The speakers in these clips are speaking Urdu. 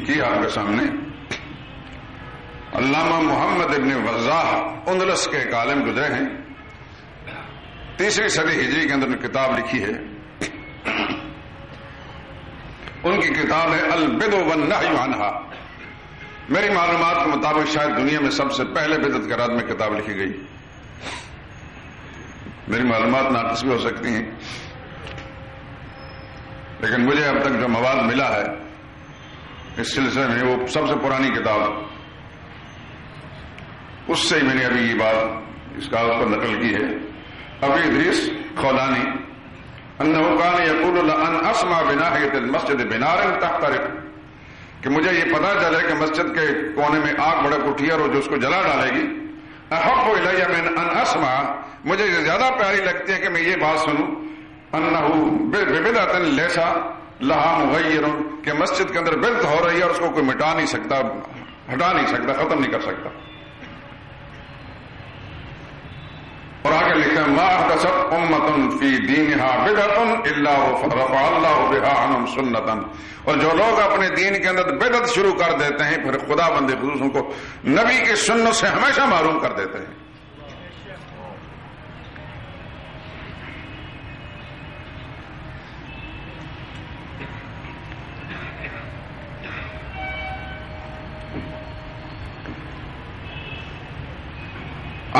کی آپ کے سامنے. علامہ محمد ابن وضاح اندلس کے ایک عالم گزرے ہیں، 3 صدی ہجری کے اندر نے کتاب لکھی ہے. ان کی کتاب ہے البدع والنہی عنہا. میری معلومات کے مطابق شاید دنیا میں سب سے پہلے بدعت کے رد میں کتاب لکھی گئی. میری معلومات ناقص بھی ہو سکتی ہیں، لیکن مجھے اب تک جو مواد ملا ہے اس سلسلے میں وہ سب سے پرانی کتاب، اس سے ہی میں نے ابھی یہ بات اس کاغذ پر نقل کی ہے. ابی ادریس خولانی انه كان يقول لان اسمع بناحيه المسجد بنار تحترق، کہ مجھے یہ پتا چلے کہ مسجد کے کونے میں آگ بڑک اٹھی اور جو اس کو جلا ڈالے گی، احب الی من ان اسمع، مجھے یہ زیادہ پیاری لگتی ہے کہ میں یہ بات سنوں، انه ببدعۃ لیس لها مغیر، کہ مسجد کے اندر بدعت ہو رہی ہے اور اس کو کوئی مٹا نہیں سکتا، ہٹا نہیں سکتا، ختم نہیں کر سکتا. اور آگے لکھا ہے ما احدثت امة فی دینها بدعۃ الا رفع اللہ بها عنہم سنۃ، اور جو لوگ اپنے دین کے اندر بدعت شروع کر دیتے ہیں پھر خدا بند خصوص ان کو نبی کی سنت سے ہمیشہ محروم کر دیتے ہیں.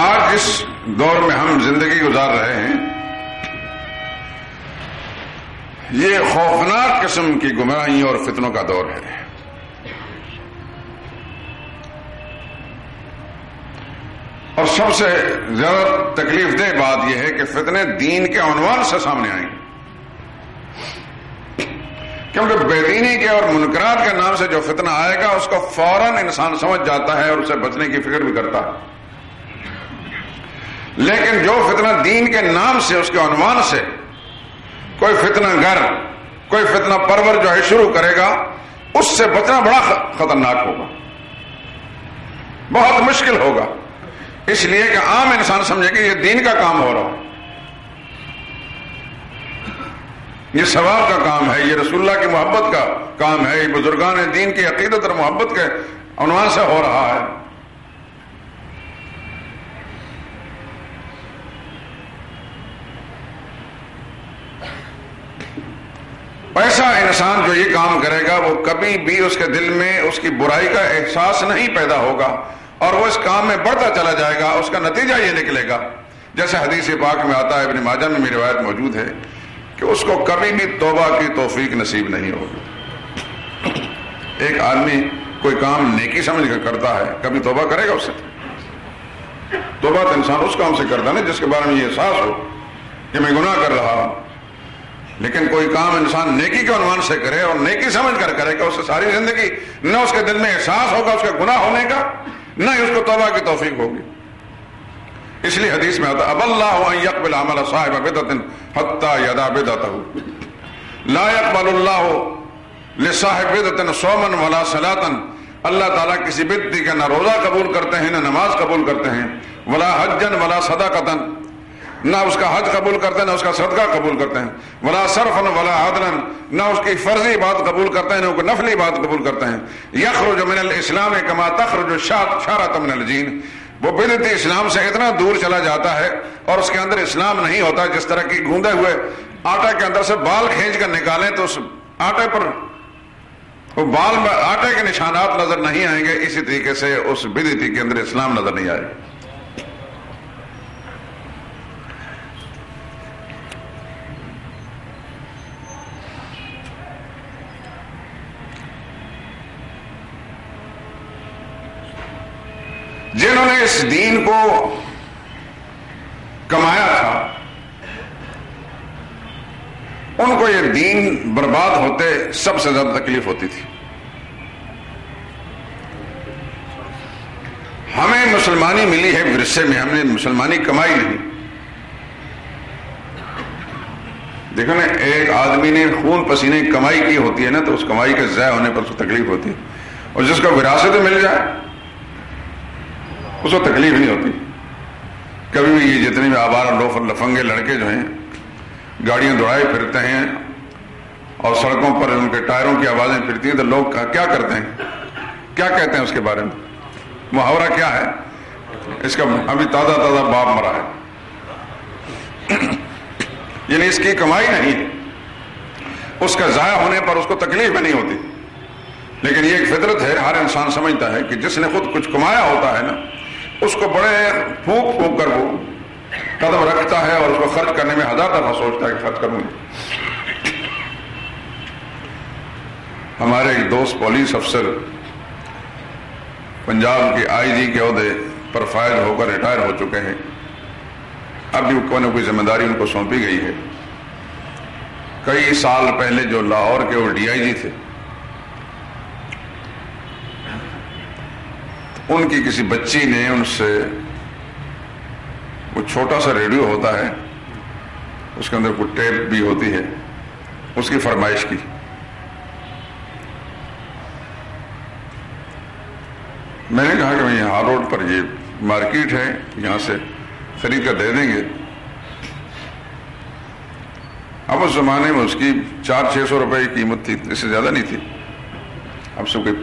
آج جس دور میں ہم زندگی گزار رہے ہیں یہ خوفناک قسم کی گمراہیوں اور فتنوں کا دور ہے. اور سب سے زیادہ تکلیف دہ بات یہ ہے کہ فتنے دین کے عنوان سے سامنے آئیں گے، کیونکہ بے دینی کے اور منکرات کے نام سے جو فتنہ آئے گا اس کو فوراً انسان سمجھ جاتا ہے اور اسے بچنے کی فکر بھی کرتا ہے. لیکن جو فتنہ دین کے نام سے، اس کے عنوان سے کوئی فتنہ گر، کوئی فتنہ پرور جو ہے شروع کرے گا، اس سے بچنا بڑا خطرناک ہوگا، بہت مشکل ہوگا. اس لیے کہ عام انسان سمجھے کہ یہ دین کا کام ہو رہا، یہ ثواب کا کام ہے، یہ رسول اللہ کی محبت کا کام ہے، یہ بزرگان دین کی عقیدت اور محبت کے عنوان سے ہو رہا ہے. ایسا انسان جو یہ کام کرے گا وہ کبھی بھی اس کے دل میں اس کی برائی کا احساس نہیں پیدا ہوگا اور وہ اس کام میں بڑھتا چلا جائے گا. اس کا نتیجہ یہ نکلے گا جیسے حدیث پاک میں آتا ہے، ابن ماجہ میں میری روایت موجود ہے، کہ اس کو کبھی بھی توبہ کی توفیق نصیب نہیں ہوگی. ایک آدمی کوئی کام نیکی سمجھ کر کرتا ہے، کبھی توبہ کرے گا اس سے؟ توبہ تو انسان اس کام سے کرتا ہے نا جس کے بارے میں یہ احساس ہو کہ میں گناہ کر رہا ہوں. لیکن کوئی کام انسان نیکی کے عنوان سے کرے اور نیکی سمجھ کر کرے گا، اس سے ساری زندگی نہ اس کے دل میں احساس ہوگا اس کے گناہ ہونے کا، نہ ہی اس کو توبہ کی توفیق ہوگی. اس لیے حدیث میں آتا اب اللہ ان یقبل عمل صاحب بدعۃ حتی یدع بدعتہ، لا یقبل اللہ لصاحب بدعۃ صوما ولا صلاۃ، اللہ تعالیٰ کسی بدعتی کا نہ روزہ قبول کرتے ہیں نہ نماز قبول کرتے ہیں، ولا حجا ولا صدقۃ، نہ اس کا حج قبول کرتے ہیں نہ اس کا صدقہ قبول کرتے ہیں، ولا صرفا ولا عدلا، نہ اس کی فرضی بات قبول کرتے ہیں نہ اس کی نفلی بات قبول کرتے ہیں. یخرج من الاسلام کما تخرج الشارۃ من الجین، وہ بدعتی اسلام سے اتنا دور چلا جاتا ہے اور اس کے اندر اسلام نہیں ہوتا جس طرح کی گوندے ہوئے آٹا کے اندر سے بال کھینچ کر نکالیں تو اس آٹے پر وہ بال میں آٹے کے نشانات نظر نہیں آئیں گے، اسی طریقے سے اس بدعتی کے اندر اسلام نظر نہیں آئے گا. جنہوں نے اس دین کو کمایا تھا ان کو یہ دین برباد ہوتے سب سے زیادہ تکلیف ہوتی تھی. ہمیں مسلمانی ملی ہے ورثے میں، ہم نے مسلمانی کمائی نہیں. دیکھو نا، ایک آدمی نے خون پسینے کی کمائی کی ہوتی ہے نا تو اس کمائی کے ضائع ہونے پر اس کو تکلیف ہوتی ہے، اور جس کو وراثت مل جائے اس کو تکلیف نہیں ہوتی. کبھی بھی یہ جتنے بھی آوارہ لوفر لفنگے لڑکے جو ہیں گاڑیاں دوڑائے پھرتے ہیں اور سڑکوں پر ان کے ٹائروں کی آوازیں پھرتی ہیں تو لوگ کیا کرتے ہیں، کیا کہتے ہیں اس کے بارے میں؟ محاورہ کیا ہے اس کا؟ ابھی تازہ باپ مرا ہے، یعنی اس کی کمائی نہیں ہے، اس کا ضائع ہونے پر اس کو تکلیف نہیں ہوتی، لیکن یہ ایک فطرت ہے، ہر انسان سمجھتا ہے کہ جس نے خود کچھ کمایا ہوتا ہے نا، اس کو بڑے پھونک پھونک کر وہ قدم رکھتا ہے اور اس کو خرچ کرنے میں ہزار دفعہ سوچتا ہے کہ خرچ کروں گی۔ ہمارے ایک دوست پولیس افسر پنجاب کے آئی جی کے عہدے پر فائز ہو کر ریٹائر ہو چکے ہیں، اب بھی کوئی نہ کوئی ذمہ داری ان کو سونپی گئی ہے۔ کئی سال پہلے جو لاہور کے وہ ڈی آئی جی تھے، ان کی کسی بچی نے ان سے وہ چھوٹا سا ریڈیو ہوتا ہے، اس کے اندر کوئی ٹیپ بھی ہوتی ہے، اس کی فرمائش کی۔ میں نے کہا کہ میں یہاں روڈ پر یہ مارکیٹ ہے، یہاں سے خرید کر دے دیں گے۔ اب اس زمانے میں اس کی 400-600 روپے کی قیمت تھی، اس سے زیادہ نہیں تھی، اب سے کوئی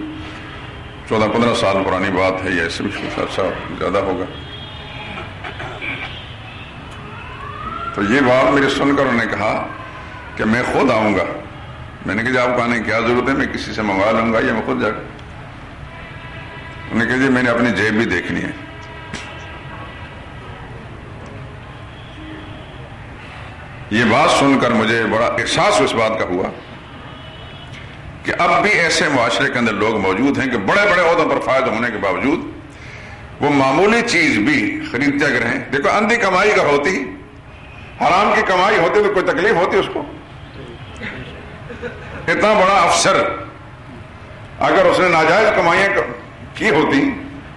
14-15 سال پرانی بات ہے، یا اس سے بھی عرصہ زیادہ ہوگا۔ تو یہ بات میرے سن کر انہوں نے کہا کہ میں خود آؤں گا۔ میں نے کہا جی آپ کو آنے کی کیا ضرورت ہے، میں کسی سے منگوا لوں گا یا میں خود جا کر۔ انہوں نے کہا جی میں نے اپنی جیب بھی دیکھنی ہے۔ یہ بات سن کر مجھے بڑا احساس اس بات کا ہوا کہ اب بھی ایسے معاشرے کے اندر لوگ موجود ہیں کہ بڑے بڑے عہدوں پر فائز ہونے کے باوجود وہ معمولی چیز بھی خریدتے اگر ہیں۔ دیکھو اندھی کمائی کا ہوتی، حرام کی کمائی ہوتی تو کوئی تکلیف ہوتی اس کو؟ اتنا بڑا افسر اگر اس نے ناجائز کمائیاں کی ہوتی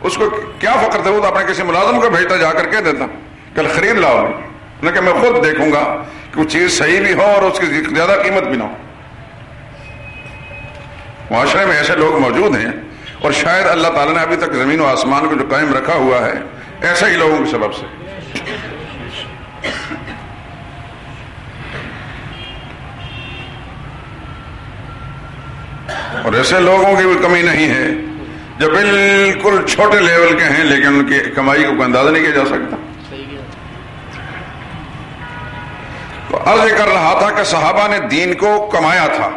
اس کو کیا فخر تھا؟ وہ تو اپنے کسی ملازم کو بھیجتا، جا کر کہہ دیتا کل خرید لاؤ، نہ کہ میں خود دیکھوں گا کہ وہ چیز صحیح بھی ہو اور اس کی زیادہ قیمت بھی نہ ہو۔ معاشرے میں ایسے لوگ موجود ہیں، اور شاید اللہ تعالیٰ نے ابھی تک زمین و آسمان کو جو قائم رکھا ہوا ہے ایسے ہی لوگوں کے سبب سے۔ اور ایسے لوگوں کی بھی کمی نہیں ہے جو بالکل چھوٹے لیول کے ہیں، لیکن ان کی کمائی کو کوئی اندازہ نہیں کیا جا سکتا۔ تو عرض کر رہا تھا کہ صحابہ نے دین کو کمایا تھا،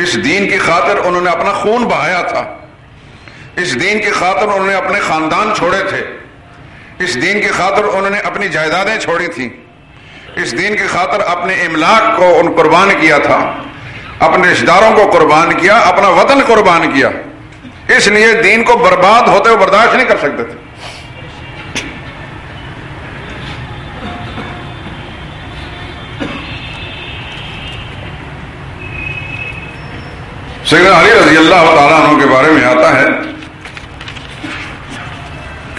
اس دین کی خاطر انہوں نے اپنا خون بہایا تھا، اس دین کی خاطر انہوں نے اپنے خاندان چھوڑے تھے، اس دین کی خاطر انہوں نے اپنی جائیدادیں چھوڑی تھیں، اس دین کی خاطر اپنے املاک کو ان قربان کیا تھا، اپنے رشتہ داروں کو قربان کیا، اپنا وطن قربان کیا، اس لیے دین کو برباد ہوتے ہوئے برداشت نہیں کر سکتے تھے۔ سیدنا علی رضی اللہ تعالیٰ عنہ کے بارے میں آتا ہے،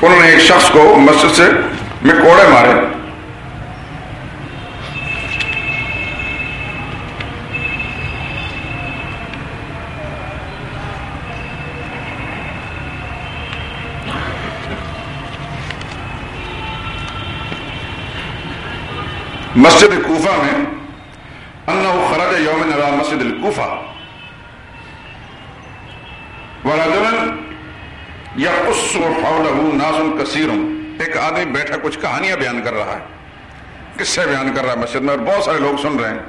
انہوں نے ایک شخص کو مسجد سے میں کوڑے مارے، مسجد کوفہ میں، انہ خرج یوم علی مسجد الکوفہ ورجل یقص حولہ ناس کثیر، ایک آدمی بیٹھا کچھ کہانیاں بیان کر رہا ہے، قصے بیان کر رہا ہے مسجد میں، اور بہت سارے لوگ سن رہے ہیں،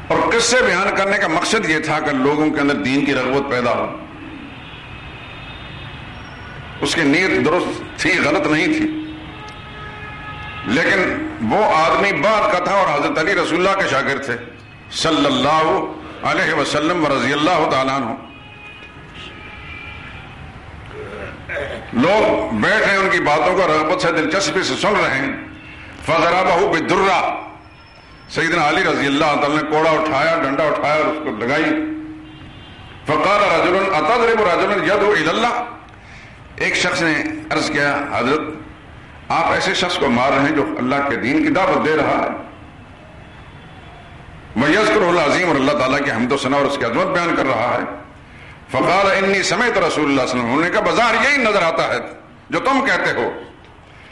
اور قصے بیان کرنے کا مقصد یہ تھا کہ لوگوں کے اندر دین کی رغبت پیدا ہو۔ اس کی نیت درست تھی، غلط نہیں تھی، لیکن وہ آدمی بعد کا تھا اور حضرت علی رسول اللہ کے شاگرد تھے صلی اللہ علیہ وسلم ورضی اللہ تعالیٰ عنہ۔ لوگ بیٹھ رہے ہیں، ان کی باتوں کو رغبت سے، دلچسپی سے سن رہے ہیں۔ فضربہ بالدرہ، سیدنا علی رضی اللہ تعالیٰ نے کوڑا اٹھایا، ڈنڈا اٹھایا اور اس کو لگائی۔ فقال رجل اتضرب رجل یدعو الی اللہ، ایک شخص نے عرض کیا حضرت آپ ایسے شخص کو مار رہے ہیں جو اللہ کے دین کی دعوت دے رہا ہے، وَيَذْكُرُهُ الْعَظِيمُ، اور اللہ تعالیٰ کی حمد و ثنا اور اس کی عظمت بیان کر رہا ہے۔ فقال انی سمعت رسول اللہ صلی اللہ علیہ وسلم، انہوں نے کہا بظاہر یہی نظر آتا ہے جو تم کہتے ہو،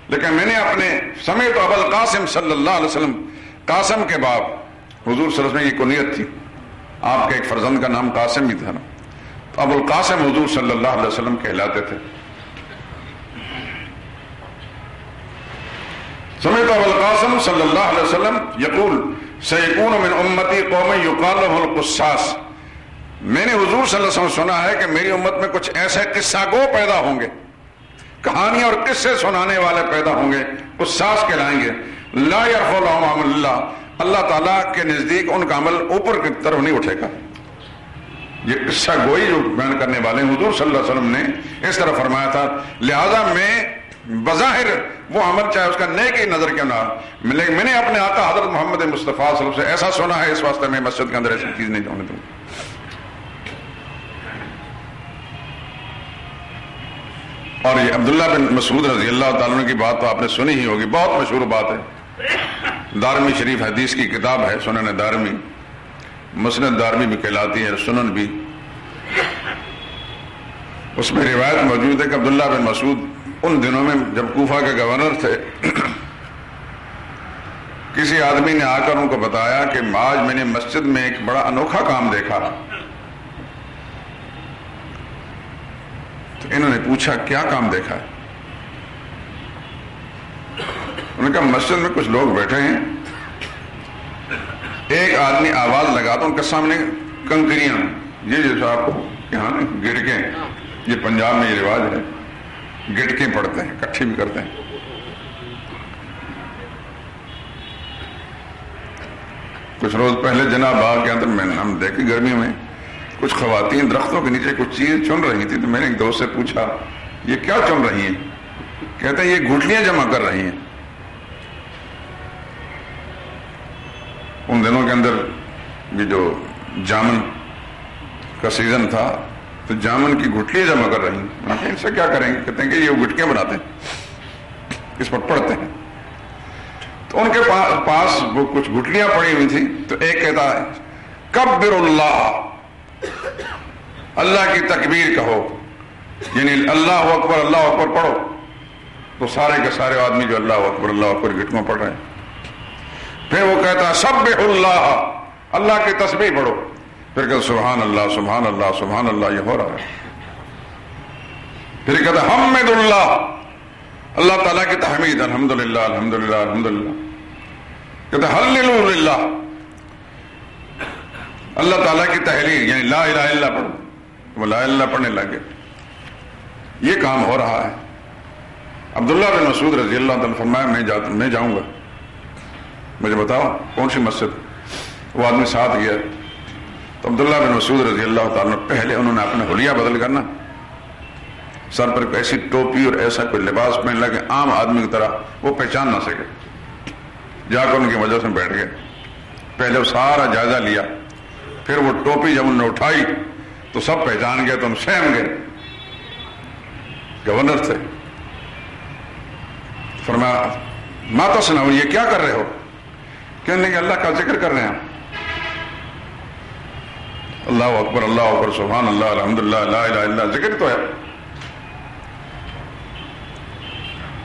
لیکن میں نے اپنے سمیت ابو القاسم صلی اللہ علیہ وسلم، قاسم کے باپ حضور صلی اللہ علیہ وسلم کی کنیت تھی، آپ کے ایک فرزند کا نام قاسم ہی تھا نا، تو ابو القاسم حضور صلی اللہ علیہ وسلم کہلاتے تھے۔ سمیت ابو القاسم صلی اللہ علیہ وسلم یقول سیکون من امتی قوم یقال لهم القصاص، میں نے حضور صلی اللہ علیہ وسلم سنا ہے کہ میری امت میں کچھ ایسے قصہ گو پیدا ہوں گے، کہانیاں اور قصے سنانے والے پیدا ہوں گے، قصاص کہلائیں گے۔ لا یرفع لهم عمل اللہ، اللہ تعالیٰ کے نزدیک ان کا عمل اوپر کی طرف نہیں اٹھے گا۔ یہ قصہ گوئی جو بیان کرنے والے حضور صلی اللہ علیہ وسلم نے اس طرح فرمایا تھا، لہذا میں بظاہر وہ عمل چاہے اس کا نیک ہی نظر کیوں نہ، میں نے اپنے آقا حضرت محمد مصطفیٰ صلی اللہ علیہ وسلم سے ایسا سنا ہے، اس واسطے میں مسجد کے اندر ایسی چیز نہیں ہونے دوں۔ اور یہ عبداللہ بن مسعود رضی اللہ تعالیٰ عنہ کی بات تو آپ نے سنی ہی ہوگی، بہت مشہور بات ہے، دارمی شریف حدیث کی کتاب ہے، سنن دارمی، مسند دارمی بھی کہلاتی ہے، سنن بھی، اس میں روایت موجود ہے کہ عبداللہ بن مسعود ان دنوں میں جب کوفہ کے گورنر تھے، کسی آدمی نے آ کر ان کو بتایا کہ آج میں نے مسجد میں ایک بڑا انوکھا کام دیکھا۔ تو انہوں نے پوچھا کیا کام دیکھا ہے؟ انہوں نے کہا مسجد میں کچھ لوگ بیٹھے ہیں، ایک آدمی آواز لگاتا ان کے سامنے کنکریاں، یہ جیسا آپ کو یہاں گٹکیں، یہ پنجاب میں یہ رواج ہے، گٹکیں پڑھتے ہیں، کٹھی بھی کرتے ہیں۔ کچھ روز پہلے جناب باغ کے اندر ہم دیکھے گرمی میں کچھ خواتین درختوں کے نیچے کچھ چیز چن رہی تھی، تو میں نے ایک دوست سے پوچھا یہ کیا چن رہی ہیں؟ کہتے ہیں یہ گٹلیاں جمع کر رہی ہیں۔ ان دنوں کے اندر یہ جو جامن کا سیزن تھا تو جامن کی گٹلیاں جمع کر رہی ہیں۔ میں نے کہا ان سے کیا کریں گے؟ کہتے ہیں کہ یہ گٹکیاں بناتے ہیں، اس پر پڑھتے ہیں۔ تو ان کے پاس وہ کچھ گٹلیاں پڑی ہوئی تھی، تو ایک کہتا ہے کبر اللہ، اللہ کی تکبیر کہو، یعنی اللہ اکبر پڑھو۔ تو سارے کے سارے آدمی جو اللہ اکبر گٹکوں پڑھ رہے ہیں۔ پھر وہ کہتا ہے سبح اللہ، اللہ کی تسبیح پڑھو۔ پھر کہتا سبحان اللہ سبحان اللہ سبحان اللہ، یہ ہو رہا ہے۔ پھر کہتا حمد اللہ، اللہ تعالیٰ کی تحمید، الحمدللہ الحمدللہ الحمدللہ۔ کہتا ہللو للہ، اللہ تعالیٰ کی تحریر، یعنی لا الہ الا اللہ پڑھو۔ وہ لا الہ الا اللہ پڑھنے لگے۔ یہ کام ہو رہا ہے۔ عبداللہ بن مسعود رضی اللہ تعالیٰ فرمایا میں جاؤں گا، مجھے بتاؤ کون سی مسجد؟ وہ آدمی ساتھ گیا تو عبداللہ بن مسعود رضی اللہ تعالیٰ پہلے انہوں نے اپنا حلیہ بدل کرنا، سر پر ایسی ٹوپی اور ایسا کوئی لباس پہن لگے عام آدمی کی طرح وہ پہچان نہ سکے، جا کر ان کی وجہ سے بیٹھ گئے۔ پہلے وہ سارا جائزہ لیا، پھر وہ ٹوپی جب انہوں نے اٹھائی تو سب پہچان گئے، تو ہم سہم گئے، گورنر تھے۔ فرمایا ما تصنعون، یہ کیا کر رہے ہو؟ کہنے کہ اللہ کا ذکر کر رہے ہیں۔ اللہ اکبر سبحان اللہ الحمدللہ لا الہ الا اللہ، ذکر تو ہے۔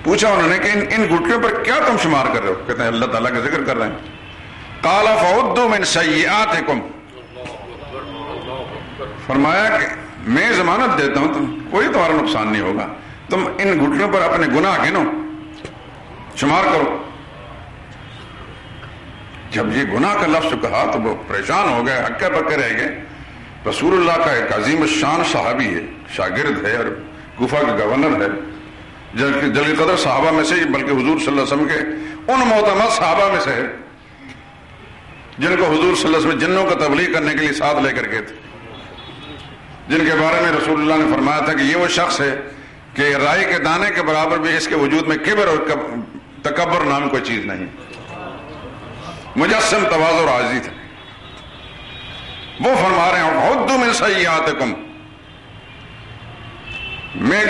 پوچھا انہوں نے کہ ان گٹلیوں پر کیا تم شمار کر رہے ہو؟ کہتے ہیں اللہ تعالیٰ کا ذکر کر رہے ہیں۔ قال فعدوا من سیئاتکم، فرمایا کہ میں ضمانت دیتا ہوں تم کوئی تمہارا نقصان نہیں ہوگا، تم ان گھٹنوں پر اپنے گناہ گنو، شمار کرو۔ جب یہ گناہ کا لفظ کہا تو وہ پریشان ہو گئے، ہکے بکے رہ گئے۔ رسول اللہ کا ایک عظیم الشان صحابی ہے، شاگرد ہے اور کوفہ کا گورنر ہے، جلیل قدر صحابہ میں سے، بلکہ حضور صلی اللہ علیہ وسلم کے ان معتمد صحابہ میں سے ہے جن کو حضور صلی اللہ علیہ وسلم جنوں کا تبلیغ کرنے کے لیے ساتھ لے کر گئے تھے، جن کے بارے میں رسول اللہ نے فرمایا تھا کہ یہ وہ شخص ہے کہ رائی کے دانے کے برابر بھی اس کے وجود میں کبر اور تکبر نام کوئی چیز نہیں، مجسم تواضع اور عاجزی تھا۔ وہ فرما رہے ہیں عدوا من سیئاتکم، میں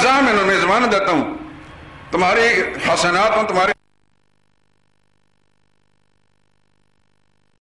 ضامن، میں ضمانت دیتا ہوں تمہاری حسنات میں تمہاری